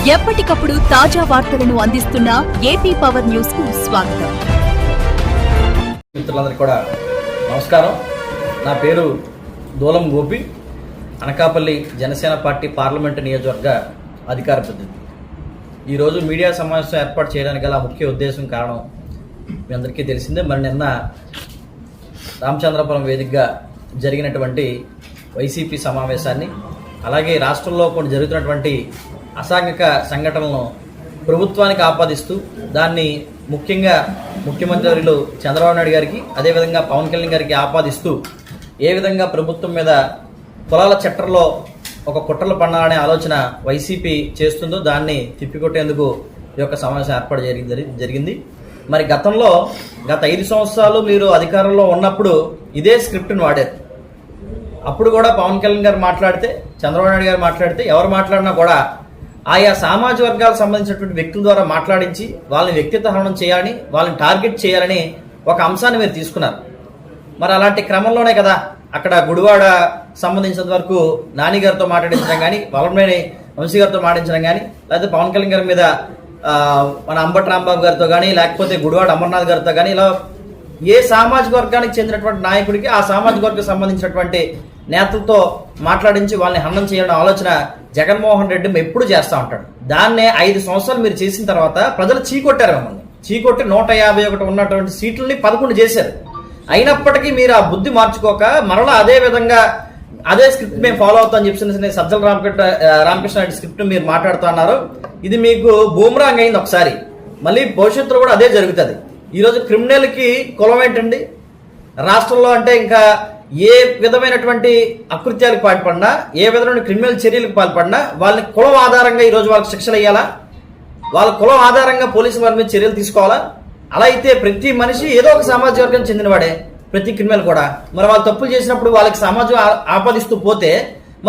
ఎప్పటికప్పుడు తాజా వార్తలను అందిస్తున్న ఏపీ పవర్ న్యూస్ కు స్వాగతం. మిత్రులందరికీ కూడా నమస్కారం. నా పేరు దూలం గోపి, అనకాపల్లి జనసేన పార్టీ పార్లమెంటు నియోజకవర్గ అధికార ప్రతినిధి. ఈరోజు మీడియా సమావేశం ఏర్పాటు చేయడానికి గల ముఖ్య ఉద్దేశం కారణం మీ అందరికీ తెలిసిందే. మరి నిన్న రామచంద్రపురం వేదికగా జరిగినటువంటి వైసీపీ సమావేశాన్ని, అలాగే రాష్ట్రంలో కొన్ని జరుగుతున్నటువంటి అసాంఘిక సంఘటనలను ప్రభుత్వానికి ఆపాదిస్తూ దాన్ని ముఖ్యంగా ముఖ్యమంత్రులు చంద్రబాబు నాయుడు గారికి, అదేవిధంగా పవన్ కళ్యాణ్ గారికి ఆపాదిస్తూ ఏ విధంగా ప్రభుత్వం మీద కులాల చట్టంలో ఒక కుట్రలు పన్నాలనే ఆలోచన వైసీపీ చేస్తుందో దాన్ని తిప్పికొట్టేందుకు ఈ యొక్క సమావేశం ఏర్పాటు జరిగింది. మరి గత 5 సంవత్సరాలు మీరు అధికారంలో ఉన్నప్పుడు ఇదే స్క్రిప్ట్ని వాడారు. అప్పుడు కూడా పవన్ కళ్యాణ్ గారు మాట్లాడితే, చంద్రబాబు నాయుడు గారు మాట్లాడితే, ఎవరు మాట్లాడినా కూడా ఆయా సామాజిక వర్గాలకు సంబంధించినటువంటి వ్యక్తుల ద్వారా మాట్లాడించి వాళ్ళని వ్యక్తిత్వ హననం చేయాలని, వాళ్ళని టార్గెట్ చేయాలని ఒక అంశాన్ని మీరు తీసుకున్నారు. మరి అలాంటి క్రమంలోనే కదా అక్కడ గుడివాడ సంబంధించినంత వరకు నాని గారితో మాట్లాడించడం కానీ, వల్లభనేని వంశీ గారితో మాట్లాడించడం కానీ, లేకపోతే పవన్ కళ్యాణ్ గారి మీద మన అంబటి రాంబాబు గారితో కానీ, లేకపోతే గుడివాడ అమర్నాథ్ గారితో కానీ, ఇలా ఏ సామాజిక వర్గానికి చెందినటువంటి నాయకుడికి ఆ సామాజిక వర్గానికి సంబంధించినటువంటి నేతలతో మాట్లాడించి వాళ్ళని హననం చేయాలనే ఆలోచన జగన్మోహన్ రెడ్డి ఎప్పుడు చేస్తూ ఉంటాడు. దాన్నే 5 సంవత్సరాలు మీరు చేసిన తర్వాత ప్రజలు చీకొట్టారు. మిమ్మల్ని చీకొట్టి 151 ఉన్నటువంటి సీట్లని 11 చేశారు. అయినప్పటికీ మీరు ఆ బుద్ధి మార్చుకోక మరలా అదే విధంగా అదే స్క్రిప్ట్ మేము ఫాలో అవుతామని చెప్పి సజ్జల రామకృష్ణ రెడ్డి స్క్రిప్ట్ మీరు మాట్లాడుతున్నారు. ఇది మీకు బూమరాంగ్ అయింది ఒకసారి, మళ్ళీ భవిష్యత్తులో కూడా అదే జరుగుతుంది. ఈరోజు క్రిమినల్కి కులం ఏంటండి? రాష్ట్రంలో అంటే ఇంకా ఏ విధమైనటువంటి అకృత్యాలకు పాల్పడినా, ఏ విధమైన క్రిమినల్ చర్యలకు పాల్పడినా వాళ్ళని కులం ఆధారంగా ఈరోజు వాళ్ళకి శిక్షలు వేయాలా? వాళ్ళ కులం ఆధారంగా పోలీసులు వారి మీద చర్యలు తీసుకోవాలా? అలా అయితే ప్రతి మనిషి ఏదో ఒక సామాజిక వర్గం చెందినవాడే, ప్రతి క్రిమినల్ కూడా. మరి వాళ్ళు తప్పులు చేసినప్పుడు వాళ్ళకి సమాజం ఆపాదిస్తూ పోతే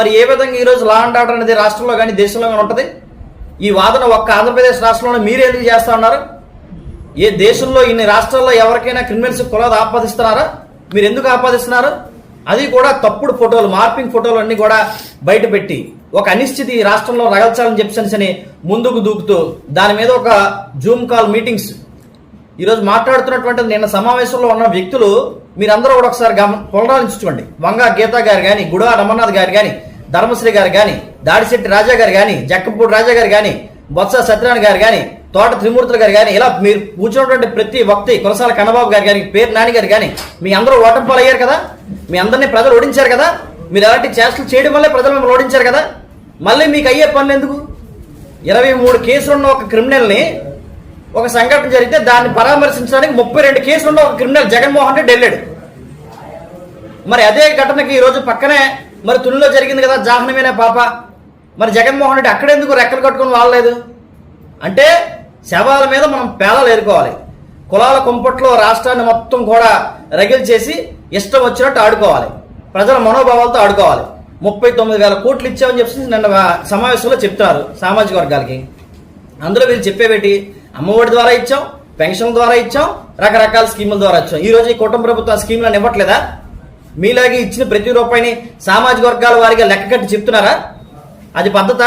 మరి ఏ విధంగా ఈరోజు లా అండ్ ఆర్డర్ అనేది రాష్ట్రంలో కానీ దేశంలో కానీ ఉంటుంది? ఈ వాదన ఒక్క ఆంధ్రప్రదేశ్ రాష్ట్రంలో మీరు ఎందుకు చేస్తా ఉన్నారు? ఏ దేశంలో ఇన్ని రాష్ట్రాల్లో ఎవరికైనా క్రిమినల్స్ కులాలు ఆపాదిస్తున్నారా? మీరు ఎందుకు ఆపాదిస్తున్నారు? అది కూడా తప్పుడు ఫోటోలు, మార్పింగ్ ఫోటోలు అన్ని కూడా బయట పెట్టి ఒక అనిశ్చితి రాష్ట్రంలో రగల్చాలని చెప్పని ముందుకు దూకుతూ దాని మీద ఒక జూమ్ కాల్ మీటింగ్స్ ఈరోజు మాట్లాడుతున్నటువంటి నిన్న సమావేశంలో ఉన్న వ్యక్తులు మీరందరూ కూడా ఒకసారి పునరాలించుకోండి. వంగా గీత గారు కానీ, గుడివాడ అమర్నాథ్ గారు కానీ, ధర్మశ్రీ గారు కానీ, దాడిశెట్టి రాజా గారు కానీ, జక్కపూడి రాజా గారు కానీ, బొత్స సత్యనారాయణ గారు కానీ, తోట త్రిమూర్తులు గారు కానీ, ఇలా మీరు కూర్చున్నటువంటి ప్రతి వ్యక్తి, కురసాల కన్నబాబు గారు కానీ, పేరు నాని గారు కానీ, మీ అందరూ ఓటమి పాలయ్యారు కదా. మీ అందరినీ ప్రజలు ఓడించారు కదా. మీరు అలాంటి చేష్టలు చేయడం వల్లే ప్రజలు మిమ్మల్ని ఓడించారు కదా. మళ్ళీ మీకు అయ్యే పనులు ఎందుకు? 23 కేసులున్న ఒక క్రిమినల్ని, ఒక సంఘటన జరిగితే దాన్ని పరామర్శించడానికి 32 కేసులున్న ఒక క్రిమినల్ జగన్మోహన్ రెడ్డి వెళ్ళాడు. మరి అదే ఘటనకి ఈరోజు పక్కనే మరి తునిలో జరిగింది కదా జాహ్నవీనే పాప. మరి జగన్మోహన్ రెడ్డి అక్కడెందుకు రెక్కలు కట్టుకుని వాడలేదు? అంటే శవాల మీద మనం పేలాలు ఏరుకోవాలి. కులాల కుంపట్లో రాష్ట్రాన్ని మొత్తం కూడా రగిల్ చేసి ఇష్టం వచ్చినట్టు ఆడుకోవాలి, ప్రజల మనోభావాలతో ఆడుకోవాలి. 39,000 కోట్లు ఇచ్చామని చెప్పి నిన్న సమావేశంలో చెప్తున్నారు సామాజిక వర్గాలకి. అందులో వీళ్ళు చెప్పేవేటి? అమ్మఒడి ద్వారా ఇచ్చాం, పెన్షన్ ద్వారా ఇచ్చాం, రకరకాల స్కీముల ద్వారా ఇచ్చాం. ఈరోజు ఈ కుటుంబ ప్రభుత్వం స్కీములను ఇవ్వట్లేదా? మీలాగే ఇచ్చిన ప్రతి రూపాయిని సామాజిక వర్గాల వారిగా లెక్క కట్టి చెప్తున్నారా? అది పద్ధత?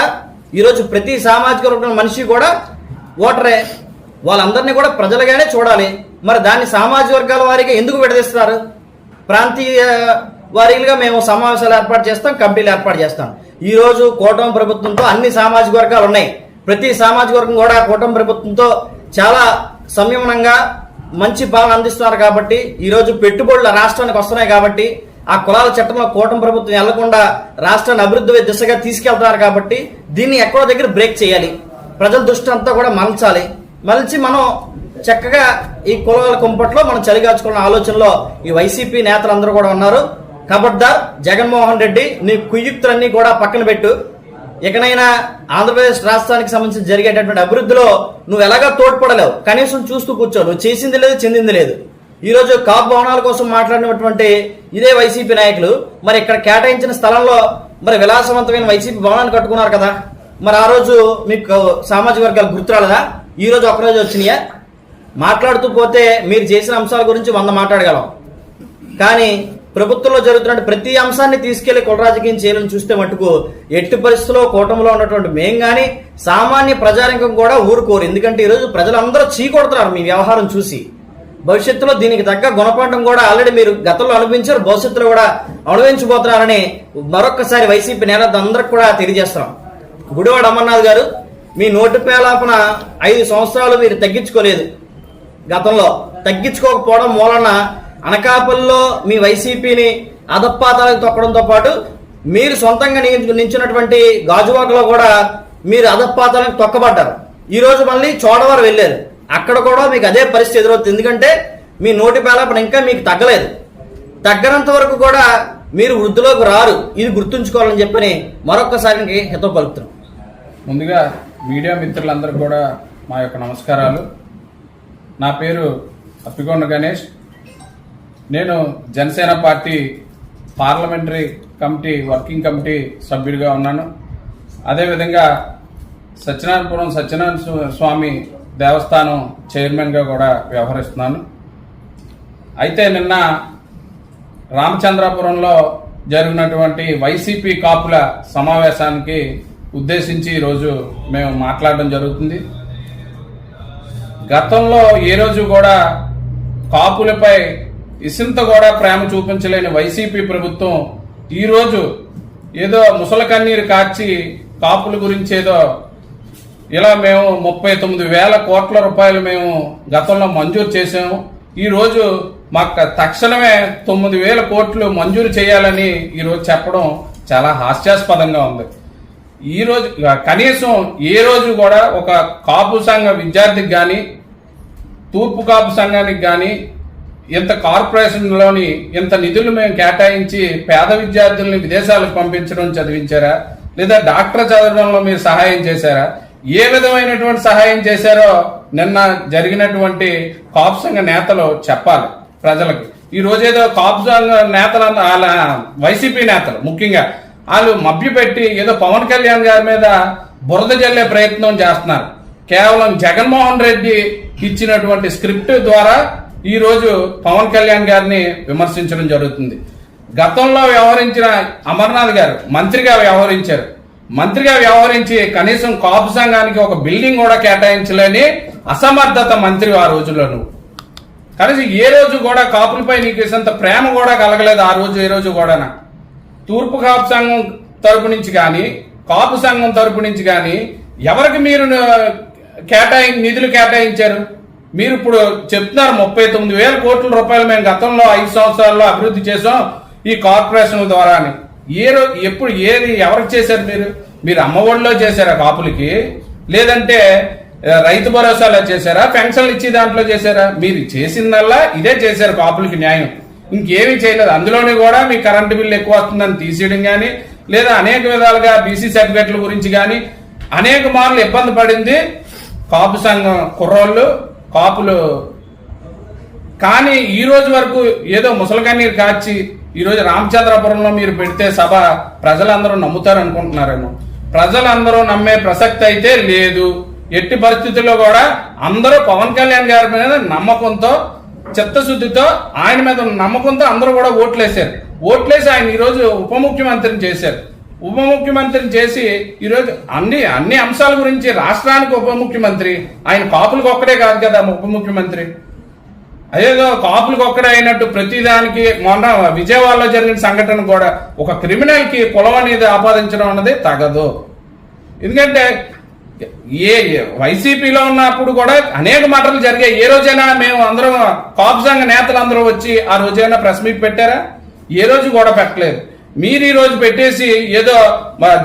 ఈరోజు ప్రతి సామాజిక వర్గం మనిషి కూడా ఓటరే, వాళ్ళందరినీ కూడా ప్రజలుగానే చూడాలి. మరి దాన్ని సామాజిక వర్గాల వారిగా ఎందుకు విడదీస్తున్నారు? ప్రాంతీయ వారీలుగా మేము సమావేశాలు ఏర్పాటు చేస్తాం, కమిటీలు ఏర్పాటు చేస్తాం. ఈరోజు కూటమి ప్రభుత్వంతో అన్ని సామాజిక వర్గాలు ఉన్నాయి. ప్రతి సామాజిక వర్గం కూడా కూటమి ప్రభుత్వంతో చాలా సంయమనంగా మంచి పాలన అందిస్తున్నారు. కాబట్టి ఈరోజు పెట్టుబడులు రాష్ట్రానికి వస్తున్నాయి. కాబట్టి ఆ కులాల చట్టంలో కూటమి ప్రభుత్వం వెళ్లకుండా రాష్ట్రాన్ని అభివృద్ధి దిశగా తీసుకెళ్తున్నారు. కాబట్టి దీన్ని ఎక్కడో దగ్గర బ్రేక్ చేయాలి. ప్రజల దృష్టి అంతా కూడా మలిచి మనం చక్కగా ఈ కులాల కుంపట్లో మనం చలిగాచుకున్న ఆలోచనలో ఈ వైసీపీ నేతలందరూ కూడా ఉన్నారు. ఖబర్దార్ జగన్మోహన్ రెడ్డి, నీ కుయుక్తులన్నీ కూడా పక్కన పెట్టు. ఇకనైనా ఆంధ్రప్రదేశ్ రాష్ట్రానికి సంబంధించి జరిగేటటువంటి అభివృద్ధిలో నువ్వు ఎలాగా తోడ్పడలేవు. కనీసం చూస్తూ కూర్చో. నువ్వు చేసింది లేదు, చెందింది లేదు. ఈరోజు కాపు భవనాల కోసం మాట్లాడినటువంటి ఇదే వైసీపీ నాయకులు మరి ఇక్కడ కేటాయించిన స్థలంలో మరి విలాసవంతమైన వైసీపీ భవనాన్ని కట్టుకున్నారు కదా. మరి ఆ రోజు మీకు సామాజిక వర్గాలు గుర్తురాలదా? ఈ రోజు ఒకరోజు వచ్చినాయా? మాట్లాడుతూ పోతే మీరు చేసిన అంశాల గురించి 100 మాట్లాడగలం. కానీ ప్రభుత్వంలో జరుగుతున్న ప్రతి అంశాన్ని తీసుకెళ్లి కుల రాజకీయం చేయాలని చూస్తే మటుకు ఎట్టి పరిస్థితుల్లో కూటమిలో ఉన్నటువంటి మేం గానీ సామాన్య ప్రజానికం కూడా ఊరుకోరు. ఎందుకంటే ఈరోజు ప్రజలందరూ చీకొడుతున్నారు మీ వ్యవహారం చూసి. భవిష్యత్తులో దీనికి తగ్గ గుణపాఠం కూడా ఆల్రెడీ మీరు గతంలో అనుభవించారు, భవిష్యత్తులో కూడా అనుభవించబోతున్నారని మరొక్కసారి వైసీపీ నేతలందరికీ కూడా తెలియజేస్తున్నాం. గుడివాడ అమర్నాథ్ గారు, మీ నోటి పేలాపన 5 సంవత్సరాలు మీరు తగ్గించుకోలేదు. గతంలో తగ్గించుకోకపోవడం మూలన అనకాపల్లిలో మీ వైసీపీని అధపాతాలకు తొక్కడంతో పాటు మీరు సొంతంగా నించున్నటువంటి గాజువాకలో కూడా మీరు అధపాతాలకు తొక్కబడ్డారు. ఈ రోజు మళ్ళీ చోడవరం వెళ్ళారు, అక్కడ కూడా మీకు అదే పరిస్థితి ఎదురవుతుంది. ఎందుకంటే మీ నోటి పేలాపన ఇంకా మీకు తగ్గలేదు. తగ్గనంత వరకు కూడా మీరు వృద్ధిలోకి రారు, ఇది గుర్తుంచుకోవాలని చెప్పని మరొక్కసారి హితవు పలుకుతున్నాం. ముందుగా మీడియా మిత్రులందరికీ కూడా మా యొక్క నమస్కారాలు. నా పేరు అప్పికొండ గణేష్. నేను Janasena party parliamentary committee working committee సభ్యుడిగా ఉన్నాను. అదేవిధంగా సత్యనారాయణపురం సత్యనారాయణ స్వామి దేవస్థానం చైర్మన్గా కూడా వ్యవహరిస్తున్నాను. అయితే నిన్న రామచంద్రాపురంలో జరిగినటువంటి వైసీపీ కాపుల సమావేశానికి ఉద్దేశించి ఈరోజు మేము మాట్లాడడం జరుగుతుంది. గతంలో ఏ రోజు కూడా కాపులపై ఇసింత కూడా ప్రేమ చూపించలేని వైసీపీ ప్రభుత్వం ఈరోజు ఏదో ముసల కన్నీరు కార్చి కాపుల గురించి ఏదో ఇలా మేము 39,000 కోట్ల రూపాయలు మేము గతంలో మంజూరు చేసాము, ఈరోజు మాకు తక్షణమే 9,000 కోట్లు మంజూరు చేయాలని ఈరోజు చెప్పడం చాలా హాస్యాస్పదంగా ఉంది. ఈ రోజు కనీసం ఏ రోజు కూడా ఒక కాపు సంఘ విద్యార్థికి కానీ తూర్పు కాపు సంఘానికి కానీ ఇంత కార్పొరేషన్లోని ఇంత నిధులు మేము కేటాయించి పేద విద్యార్థుల్ని విదేశాలకు పంపించడం చదివించారా, లేదా డాక్టర్ చదవడంలో మీరు సహాయం చేశారా, ఏ విధమైనటువంటి సహాయం చేశారో నిన్న జరిగినటువంటి కాపు సంఘ నేతలు చెప్పాలి ప్రజలకి. ఈ రోజేదో కాపు సంఘ నేతలు వైసీపీ నేతలు ముఖ్యంగా వాళ్ళు మభ్యపెట్టి ఏదో పవన్ కళ్యాణ్ గారి మీద బురద జల్లే ప్రయత్నం చేస్తున్నారు. కేవలం జగన్మోహన్ రెడ్డి ఇచ్చినటువంటి స్క్రిప్ట్ ద్వారా ఈ రోజు పవన్ కళ్యాణ్ గారిని విమర్శించడం జరుగుతుంది. గతంలో వ్యవహరించిన అమర్నాథ్ గారు మంత్రిగా వ్యవహరించారు. మంత్రిగా వ్యవహరించి కనీసం కాపు సంఘానికి ఒక బిల్డింగ్ కూడా కేటాయించలేని అసమర్థత మంత్రి ఆ రోజుల్లో నువ్వు. కనీసం ఏ రోజు కూడా కాపులపై నీకు ఇంత ప్రేమ కూడా కలగలేదు ఆ రోజు ఏ రోజు కూడా. తూర్పు కాపు సంఘం తరపు నుంచి కానీ కాపు సంఘం తరపు నుంచి కానీ ఎవరికి మీరు నిధులు కేటాయించారు? మీరు ఇప్పుడు చెప్తున్నారు 39,000 కోట్ల రూపాయలు మేము గతంలో 5 సంవత్సరాల్లో అభివృద్ధి చేసాం ఈ కార్పొరేషన్ల ద్వారా అని. ఏ రోజు ఎప్పుడు ఏది ఎవరికి చేశారు? మీరు అమ్మఒడిలో చేశారా కాపులకి, లేదంటే రైతు భరోసాలో చేశారా, పెన్షన్లు ఇచ్చి దాంట్లో చేశారా? మీరు చేసిందల్లా ఇదే చేశారు కాపులకి న్యాయం, ఇంకేమీ చేయలేదు. అందులోనే కూడా మీ కరెంటు బిల్లు ఎక్కువ వస్తుందని తీసేయడం కానీ, లేదా అనేక విధాలుగా బీసీ సర్టిఫికెట్ల గురించి కానీ అనేక మార్లు ఇబ్బంది పడింది కాపు సంఘం కుర్రోళ్ళు కాపులు. కానీ ఈ రోజు వరకు ఏదో ముసలికన్నీరు కార్చి ఈరోజు రామచంద్రపురంలో మీరు పెడితే సభ ప్రజలందరూ నమ్ముతారు అనుకుంటున్నారేమో. ప్రజలందరూ నమ్మే ప్రసక్తి అయితే లేదు. ఎట్టి పరిస్థితుల్లో కూడా అందరూ పవన్ కళ్యాణ్ గారి మీద నమ్మకంతో చిత్తశుద్ధితో ఆయన మీద నమ్మకంతో అందరూ కూడా ఓట్లేసి ఆయన ఈరోజు ఉప ముఖ్యమంత్రిని చేశారు. ఉప ముఖ్యమంత్రిని చేసి ఈరోజు అన్ని అంశాల గురించి రాష్ట్రానికి ఉప ముఖ్యమంత్రి. ఆయన కాపులకు ఒక్కడే కాదు కదా ఉప ముఖ్యమంత్రి. అదేదో కాపులకు ఒక్కడే అయినట్టు ప్రతిదానికి మొన్న విజయవాడలో జరిగిన సంఘటన కూడా ఒక క్రిమినల్ కి కులం అనేది ఆపాదించడం అన్నది తగదు. ఎందుకంటే వైసీపీలో ఉన్నప్పుడు కూడా అనేక మాటలు జరిగాయి. ఏ రోజైనా మేము అందరం కాపు సంఘ నేతలు అందరూ వచ్చి ఆ రోజైనా ప్రెస్ మీట్ పెట్టారా? ఏ రోజు కూడా పెట్టలేదు. మీరు ఈ రోజు పెట్టేసి ఏదో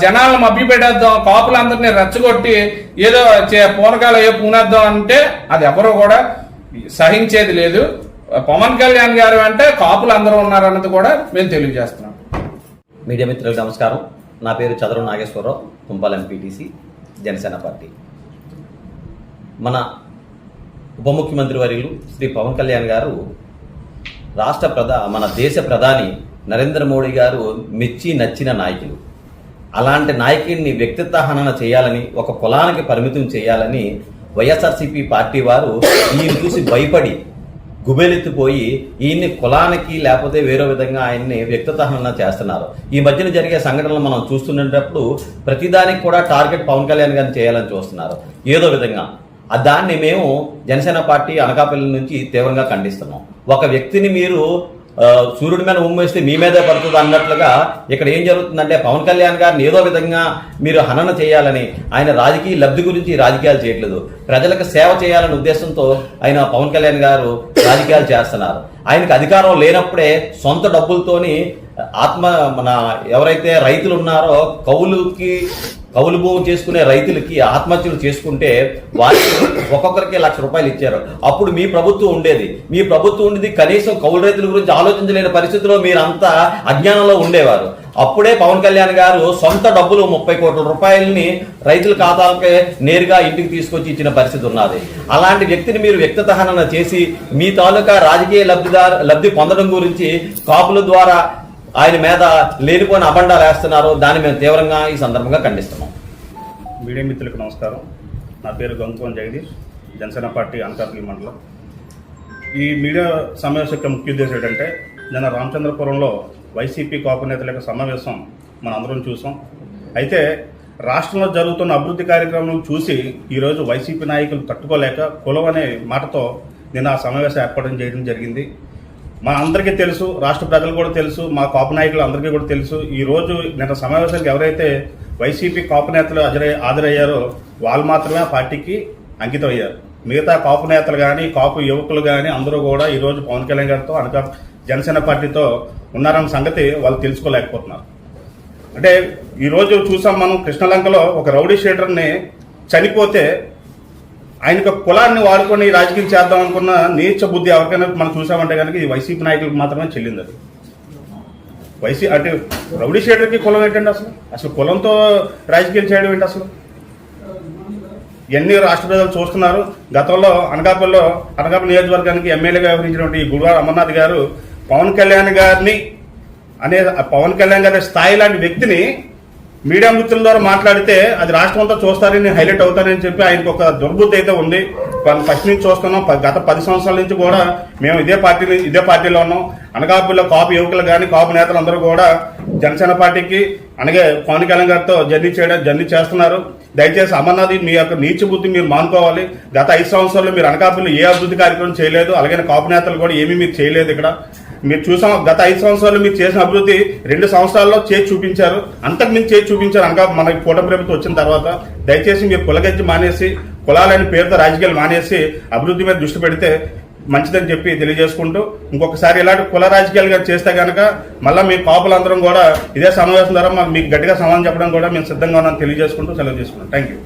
జనాలను మభ్య పెట్టేద్దాం, కాపులందరినీ రెచ్చగొట్టి ఏదో పూనకాలు పూనేద్దాం అంటే అది ఎవరో కూడా సహించేది లేదు. పవన్ కళ్యాణ్ గారు అంటే కాపులు అందరూ ఉన్నారన్నది కూడా మేము తెలియజేస్తున్నాం. మీడియా మిత్రులకు నమస్కారం. నా పేరు చదరం నాగేశ్వరరావు, తుంపాల ఎంపీటీసీ, జనసేన పార్టీ. మన ఉప ముఖ్యమంత్రి వర్యులు శ్రీ పవన్ కళ్యాణ్ గారు మన దేశ ప్రధాని నరేంద్ర మోడీ గారు మెచ్చి నచ్చిన నాయకులు. అలాంటి నాయకుడిని వ్యక్తిత్వ హనన చేయాలని, ఒక కులానికి పరిమితం చేయాలని వైఎస్ఆర్సీపీ పార్టీ వారు ఈయన చూసి భయపడి గుబేలెత్తిపోయి ఈయన్ని కులానికి లేకపోతే వేరే విధంగా ఆయన్ని వ్యక్తిత్వహనన చేస్తున్నారు. ఈ మధ్యన జరిగే సంఘటనలు మనం చూస్తున్నప్పుడు ప్రతిదానికి కూడా టార్గెట్ పవన్ కళ్యాణ్ గారిని చేయాలని చూస్తున్నారు ఏదో విధంగా. దాన్ని మేము జనసేన పార్టీ అనకాపల్లి నుంచి తీవ్రంగా ఖండిస్తున్నాం. ఒక వ్యక్తిని మీరు సూర్యుడి మీద ఉమ్మేస్తే మీ మీదే పడుతుంది అన్నట్లుగా ఇక్కడ ఏం జరుగుతుందంటే పవన్ కళ్యాణ్ గారిని ఏదో విధంగా మీరు హనన చేయాలని, ఆయన రాజకీయ లబ్ధి గురించి రాజకీయాలు చేయట్లేదు, ప్రజలకు సేవ చేయాలనే ఉద్దేశంతో ఆయన పవన్ కళ్యాణ్ గారు రాజకీయాలు చేస్తున్నారు. ఆయనకు అధికారం లేనప్పుడే సొంత డబ్బులతోని మన ఎవరైతే రైతులు ఉన్నారో కౌలు భూమి చేసుకునే రైతులకి ఆత్మహత్యలు చేసుకుంటే వారికి ఒక్కొక్కరికి ₹1,00,000 ఇచ్చారు. అప్పుడు మీ ప్రభుత్వం ఉండేది. మీ ప్రభుత్వం ఉండేది కనీసం కౌలు రైతుల గురించి ఆలోచించలేని పరిస్థితిలో మీరంతా అజ్ఞానంలో ఉండేవారు. అప్పుడే పవన్ కళ్యాణ్ గారు సొంత డబ్బులు ₹30 కోట్ల రైతుల ఖాతాలకే నేరుగా ఇంటికి తీసుకొచ్చి ఇచ్చిన పరిస్థితి ఉన్నది. అలాంటి వ్యక్తిని మీరు వ్యక్తిత్వహనన చేసి మీ తాలూకా రాజకీయ లబ్ధి పొందడం గురించి కాపుల ద్వారా ఆయన మీద లేనిపోయిన అబండాలు వేస్తున్నారు. దాన్ని మేము తీవ్రంగా ఈ సందర్భంగా ఖండిస్తున్నాం. మీడియా మిత్రులకు నమస్కారం. నా పేరు గంకోన్ జగదీష్, జనసేన పార్టీ అనకాపల్లి మండలం. ఈ మీడియా సమావేశం యొక్క ముఖ్య ఉద్దేశం ఏంటంటే, నిన్న రామచంద్రపురంలో వైసీపీ కాపు నేతల యొక్క సమావేశం మనం అందరం చూసాం. అయితే రాష్ట్రంలో జరుగుతున్న అభివృద్ధి కార్యక్రమం చూసి ఈరోజు వైసీపీ నాయకులు తట్టుకోలేక కులం అనే మాటతో నిన్న ఆ సమావేశం ఏర్పాటు చేయడం జరిగింది. మా అందరికీ తెలుసు, రాష్ట్ర ప్రజలు కూడా తెలుసు, మా కాపు నాయకులు అందరికీ కూడా తెలుసు. ఈ రోజు నిన్న సమావేశానికి ఎవరైతే వైసీపీ కాపు నేతలు హాజరయ్యారో వాళ్ళు మాత్రమే ఆ పార్టీకి అంకితం అయ్యారు. మిగతా కాపు నేతలు కానీ కాపు యువకులు కానీ అందరూ కూడా ఈరోజు పవన్ కళ్యాణ్ గారితో జనసేన పార్టీతో ఉన్నారన్న సంగతి వాళ్ళు తెలుసుకోలేకపోతున్నారు. అంటే ఈరోజు చూసాం మనం, కృష్ణలంకలో ఒక రౌడీ షీటర్ని చనిపోతే ఆయనకు కులాన్ని వాడుకొని రాజకీయం చేద్దాం అనుకున్న నీచ బుద్ధి ఎవరికైనా మనం చూసామంటే కనుక ఈ వైసీపీ నాయకులకు మాత్రమే చెల్లింది. అది అంటే రౌడీ షీటర్కి కులం ఏంటండి? అసలు కులంతో రాజకీయం చేయడం ఏంటి? అసలు ఇవన్నీ రాష్ట్ర ప్రజలు చూస్తున్నారు. గతంలో అనకాపల్లి నియోజకవర్గానికి ఎమ్మెల్యేగా వ్యవహరించినటువంటి ఈ గుడివాడ అమర్నాథ్ గారు పవన్ కళ్యాణ్ గారి స్థాయి లాంటి వ్యక్తిని మీడియా మిత్రుల ద్వారా మాట్లాడితే అది రాష్ట్రం అంతా చూస్తారని హైలైట్ అవుతారని చెప్పి ఆయనకు ఒక దుర్బుద్ధి అయితే ఉంది. ఫస్ట్ నుంచి చూస్తున్నాం. గత 10 సంవత్సరాల నుంచి కూడా మేము ఇదే పార్టీలో ఉన్నాం. అనకాపల్లిలో కాపు యువకులు కానీ కాపు నేతలు అందరూ కూడా జనసేన పార్టీకి అలాగే పవన్ కళ్యాణ్ గారితో జర్నీ చేస్తున్నారు. దయచేసి అమర్నాథ్ మీ యొక్క నీచ బుద్ధి మీరు మానుకోవాలి. గత 5 సంవత్సరాల్లో మీరు అనకాపల్లిలో ఏ అభివృద్ధి కార్యక్రమం చేయలేదు, అలాగే కాపు నేతలు కూడా ఏమీ మీరు చేయలేదు. ఇక్కడ మీరు చూసాం, గత 5 సంవత్సరాలు మీరు చేసిన అభివృద్ధి 2 సంవత్సరాల్లో చేసి చూపించారు. అంతకు మించి చేసి చూపించారు అనగా మన కూటమి ప్రభుత్వం వచ్చిన తర్వాత. దయచేసి మీరు కులగజ్జి మానేసి, కులాలని పేరుతో రాజకీయాలు మానేసి అభివృద్ధి మీద దృష్టి పెడితే మంచిదని చెప్పి తెలియజేసుకుంటూ, ఇంకొకసారి ఇలాంటి కుల రాజకీయాలు చేస్తే కనుక మళ్ళీ మీ కాపులందరం కూడా ఇదే సమావేశం ద్వారా మీకు గట్టిగా సమాధానం చెప్పడం కూడా మేము సిద్ధంగా ఉన్నామని తెలియజేసుకుంటూ సెలవు చేసుకున్నాం. Thank you.